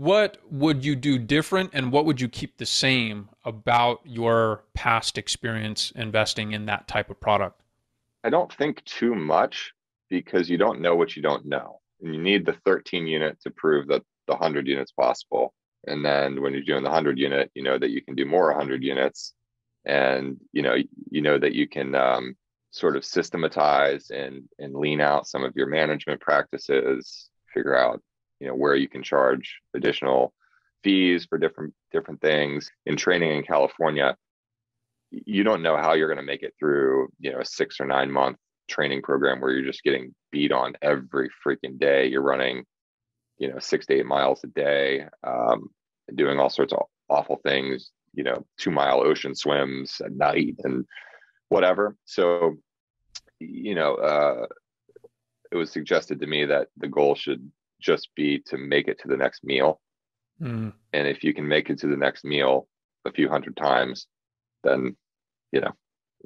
What would you do different and what would you keep the same about your past experience investing in that type of product? I don't think too much because you don't know what you don't know. And you need the 13 unit to prove that the 100 units possible. And then when you're doing the 100 unit, you know that you can do more 100 units. And you know that you can sort of systematize and lean out some of your management practices, figure out where you can charge additional fees for different things. In training in California, you don't know how you're going to make it through, a 6 or 9 month training program where you're just getting beat on every freaking day. You're running, 6 to 8 miles a day, doing all sorts of awful things, 2 mile ocean swims at night and whatever. So, it was suggested to me that the goal should just be to make it to the next meal. Mm. And if you can make it to the next meal a few hundred times, then, you know,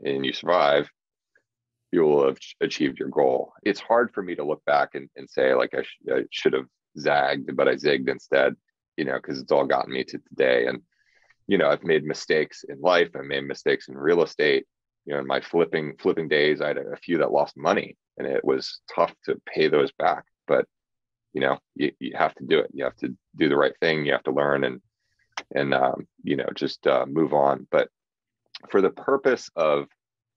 and you survive, you will have achieved your goal. It's hard for me to look back and say, like, I should have zagged, but I zigged instead, because it's all gotten me to today. And, I've made mistakes in life. I made mistakes in real estate. In my flipping days, I had a few that lost money and it was tough to pay those back. But, you have to do it. You have to do the right thing. You have to learn and just move on. But for the purpose of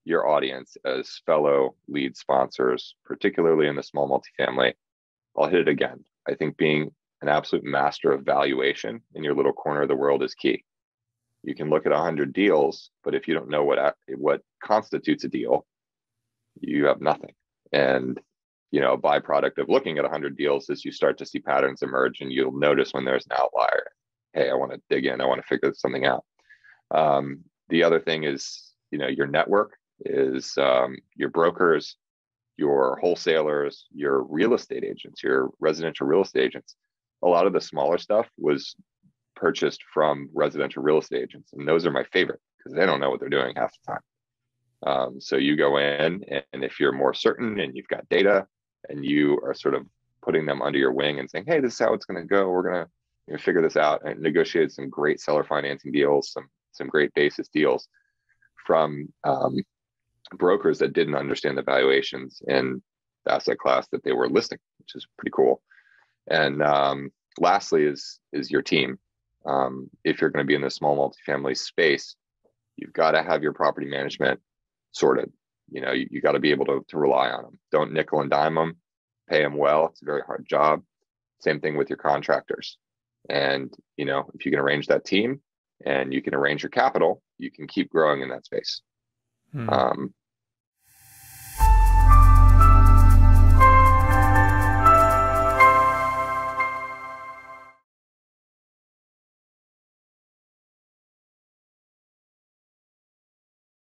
your audience as fellow lead sponsors, particularly in the small multifamily, I'll hit it again. I think being an absolute master of valuation in your little corner of the world is key. You can look at 100 deals, but if you don't know what constitutes a deal, you have nothing. And a byproduct of looking at 100 deals is you start to see patterns emerge, and you'll notice when there's an outlier. Hey, I want to dig in. I want to figure something out. The other thing is, your network is your brokers, your wholesalers, your real estate agents, your residential real estate agents. A lot of the smaller stuff was purchased from residential real estate agents, and those are my favorite because they don't know what they're doing half the time. So you go in, and if you're more certain and you've got data, and you are sort of putting them under your wing and saying, "Hey, this is how it's going to go. We're going to figure this out," and negotiate some great seller financing deals, some great basis deals from brokers that didn't understand the valuations in the asset class that they were listing, which is pretty cool. And lastly is your team. If you're going to be in the small multifamily space, you've got to have your property management sorted. You got to be able to rely on them. Don't nickel and dime them. Pay them well. It's a very hard job. Same thing with your contractors. And if you can arrange that team and you can arrange your capital, you can keep growing in that space. Hmm.